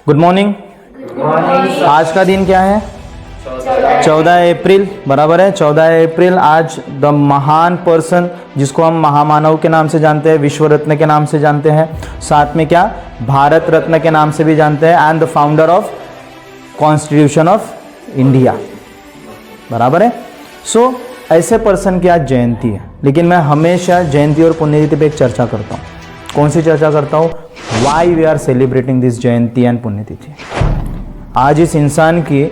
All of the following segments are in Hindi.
Good morning. आज का दिन क्या है? 14 अप्रैल, बराबर है। 14 अप्रैल आज द महान पर्सन जिसको हम महामानव के नाम से जानते हैं, विश्व रत्न के नाम से जानते हैं, साथ में क्या भारत रत्न के नाम से भी जानते हैं, and the founder of constitution of India, बराबर है। सो ऐसे पर्सन की आज जयंती है, लेकिन मैं हमेशा जयंती और पुण्यतिथि पे एक चर्चा करता हूँ। कौन सी चर्चा करता हूँ? Why we are celebrating this jayanti and punyatithi. आज इस इंसान की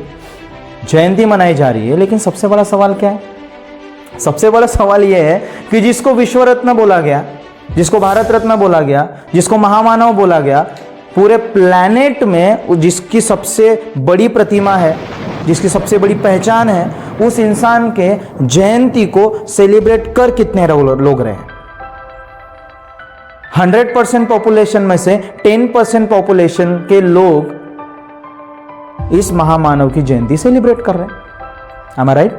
जयंती मनाई जा रही है, लेकिन सबसे बड़ा सवाल क्या है? सबसे बड़ा सवाल यह है कि जिसको विश्व रत्न बोला गया, जिसको भारत रत्न बोला गया, जिसको महामानव बोला गया, पूरे प्लैनेट में जिसकी सबसे बड़ी प्रतिमा है, जिसकी सबसे बड़ी पहचान है, उस इंसान के जयंती को सेलिब्रेट कर कितने लोग रहे हैं? 100% पॉपुलेशन में से 10% पॉपुलेशन के लोग इस महामानव की जयंती सेलिब्रेट कर रहे हैं। Am I right?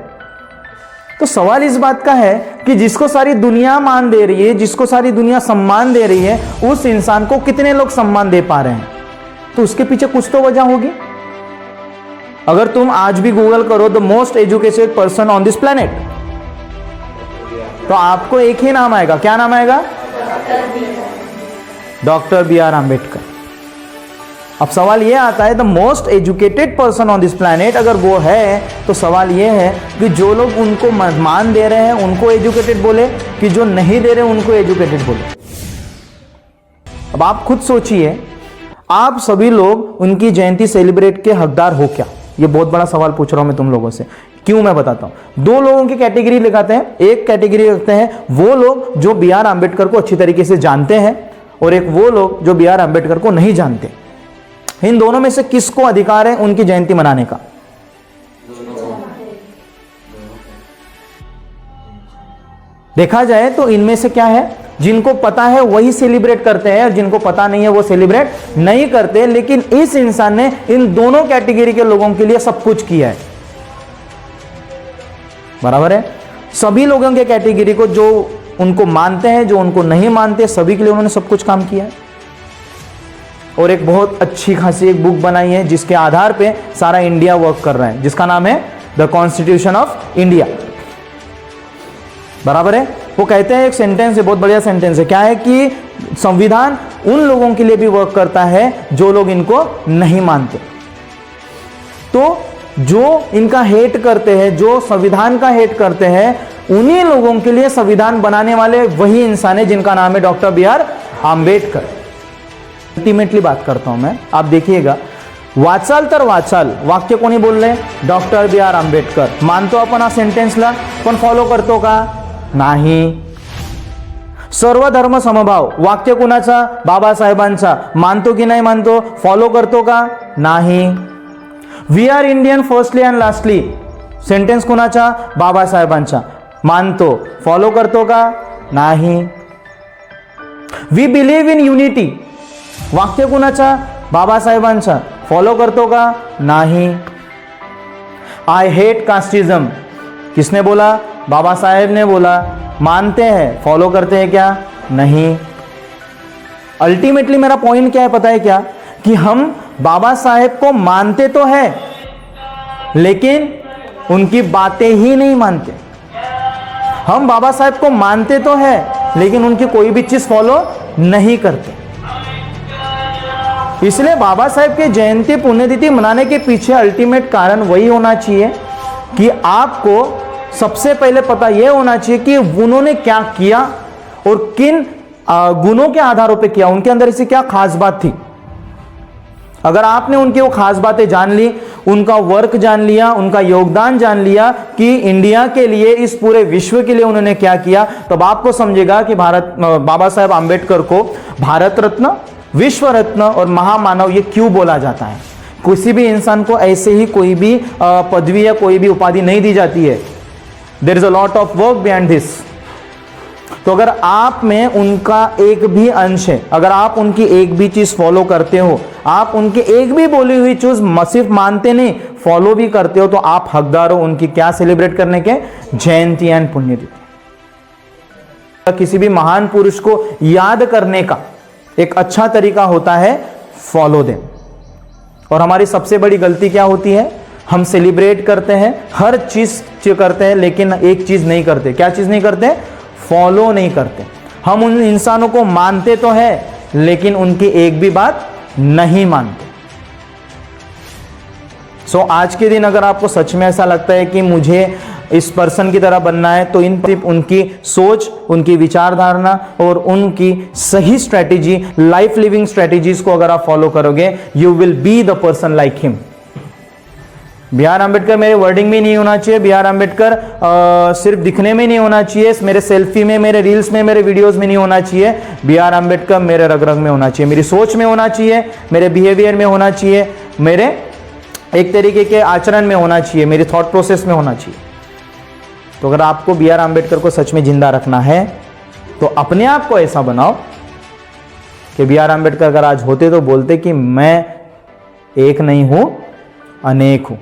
तो सवाल इस बात का है कि जिसको सारी दुनिया मान दे रही है, जिसको सारी दुनिया सम्मान दे रही है, उस इंसान को कितने लोग सम्मान दे पा रहे हैं? तो उसके पीछे कुछ तो वजह होगी। अगर तुम आज भी गूगल करो the most educated person on this planet, तो आपको एक ही नाम आएगा। क्या नाम आएगा? Doctor B R Ambedkar. अब सवाल यह आता है the most educated person on this planet अगर वो है, तो सवाल यह है कि जो लोग उनको मान दे रहे हैं उनको एजुकेटेड बोले, कि जो नहीं दे रहे उनको एजुकेटेड बोले। अब आप खुद सोचिए, आप सभी लोग उनकी जयंती सेलिब्रेट के हकदार हो क्या? ये बहुत बड़ा सवाल पूछ रहा हूं मैं तुम लोगों से। क्यों? मैं बताता हूं। दो लोगों की कैटेगरी लगाते हैं। एक कैटेगरी रखते हैं वो लोग जो बी आर आंबेडकर को अच्छी तरीके से जानते हैं, और एक वो लोग जो बी आर आंबेडकर को नहीं जानते। इन दोनों में से किसको अधिकार है उनकी जयंती मनाने का? देखा जाए तो इनमें से क्या है, जिनको पता है वही सेलिब्रेट करते हैं, और जिनको पता नहीं है वो सेलिब्रेट नहीं करते। लेकिन इस इंसान ने इन दोनों कैटेगरी के लोगों के लिए सब कुछ किया है, बराबर है। सभी लोगों के कैटेगरी को, जो उनको मानते हैं, जो उनको नहीं मानते, सभी के लिए उन्होंने सब कुछ काम किया है। और एक बहुत अच्छी खासी एक बुक बनाई है जिसके आधार पे सारा इंडिया वर्क कर रहा है, जिसका नाम है द कॉन्स्टिट्यूशन ऑफ इंडिया, बराबर है। वो कहते हैं, एक सेंटेंस है, बहुत बढ़िया सेंटेंस है, क्या है कि संविधान उन लोगों के लिए भी वर्क करता है जो लोग इनको नहीं मानते। तो जो इनका हेट करते हैं, जो संविधान का हेट करते हैं, उन्हीं लोगों के लिए संविधान बनाने वाले वही इंसान है जिनका नाम है doctor B R Ambedkar. Ultimately बात करता हूं मैं, आप देखिएगा, वाचाल तर वाचाल वाक्य कोणी बोलले? Doctor B R Ambedkar. मानतो आपण हा सेंटेन्सला, पण फॉलो करतो का? नाही. सर्व धर्म समभाव वाक्य कुणाचा? बाबासाहेबांचा. मानतो की नाही मानतो? फॉलो करतो का? नाही. We are Indian firstly and lastly sentence कुणाचा? बाबासाहेबांचा. मानतो. फॉलो करतो का? नाही. वी बिलीव्ह इन युनिटी वाक्य कुणाचा? बाबासाहेबांचा. फॉलो करतो का? नाही. आई हेट कास्टिज्म किसने बोला? बाबा साहेब ने बोला। मानते हैं, फॉलो करते हैं क्या? नहीं। अल्टीमेटली मेरा पॉइंट क्या है पता है क्या? कि हम बाबा साहेब को मानते तो है, लेकिन उनकी बातें ही नहीं मानते। हम बाबा साहेब को मानते तो है, लेकिन उनकी कोई भी चीज फॉलो नहीं करते। इसलिए बाबा साहेब की जयंती पुण्यतिथि मनाने के पीछे अल्टीमेट कारण वही होना चाहिए कि आपको सबसे पहले पता यह होना चाहिए कि उन्होंने क्या किया और किन गुणों के आधारों पे किया, उनके अंदर ऐसी क्या खास बात थी। अगर आपने उनकी वो खास बातें जान ली, उनका वर्क जान लिया, उनका योगदान जान लिया कि इंडिया के लिए, इस पूरे विश्व के लिए उन्होंने क्या किया, तब आपको समझेगा कि बाबा साहेब आंबेडकर को भारत रत्न, विश्व रत्न और महामानव ये क्यों बोला जाता है। किसी भी इंसान को ऐसे ही कोई भी पदवी या कोई भी उपाधि नहीं दी जाती है। There is a lot of work behind this. तो अगर आप में उनका एक भी अंश है, अगर आप उनकी एक भी चीज फॉलो करते हो, आप उनकी एक भी बोली हुई चीज सिर्फ मानते नहीं, फॉलो भी करते हो, तो आप हकदार हो उनकी क्या सेलिब्रेट करने के? जयंती एंड पुण्यतिथि। किसी भी महान पुरुष को याद करने का एक अच्छा तरीका होता है फॉलो देम। और हमारी सबसे बड़ी गलती क्या होती है, हम सेलिब्रेट करते हैं, हर चीज करते हैं, लेकिन एक चीज नहीं करते। क्या चीज नहीं करते? फॉलो नहीं करते। हम उन इंसानों को मानते तो है, लेकिन उनकी एक भी बात नहीं मानते। सो आज के दिन अगर आपको सच में ऐसा लगता है कि मुझे इस पर्सन की तरह बनना है, तो उनकी सोच, उनकी विचारधारणा और उनकी सही स्ट्रेटेजी, लाइफ लिविंग स्ट्रेटेजीज को अगर आप फॉलो करोगे, you will be the person like him. B R Ambedkar मेरे वर्डिंग में नहीं होना चाहिए, बी आर अम्बेडकर सिर्फ दिखने में नहीं होना चाहिए, मेरे सेल्फी में, मेरे रील्स में, मेरे वीडियोस में नहीं होना चाहिए। बी आर अम्बेडकर मेरे रग रग में होना चाहिए, मेरी सोच में होना चाहिए, मेरे बिहेवियर में होना चाहिए, मेरे एक तरीके के आचरण में होना चाहिए, मेरी थॉट प्रोसेस में होना चाहिए। तो अगर आपको बी आर अम्बेडकर को सच में जिंदा रखना है, तो अपने आप को ऐसा बनाओ कि बी आर अम्बेडकर अगर आज होते तो बोलते कि मैं एक नहीं हूं, अनेक हूं।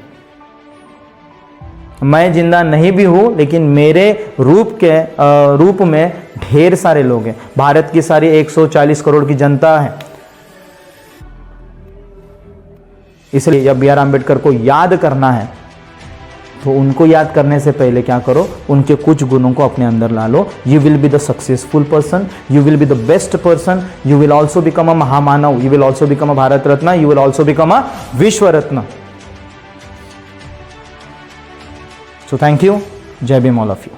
मैं जिंदा नहीं भी हूं, लेकिन मेरे रूप में ढेर सारे लोग हैं। भारत की सारी 140 करोड़ की जनता है। इसलिए जब बी आर अम्बेडकर को याद करना है, तो उनको याद करने से पहले क्या करो, उनके कुछ गुणों को अपने अंदर ला लो। You will be the successful person, you will be the best person, you will also become a महामानव, you will also become a Bharat Ratna, you will also become a Vishwa Ratna. So thank you. Jai Bhim all of you.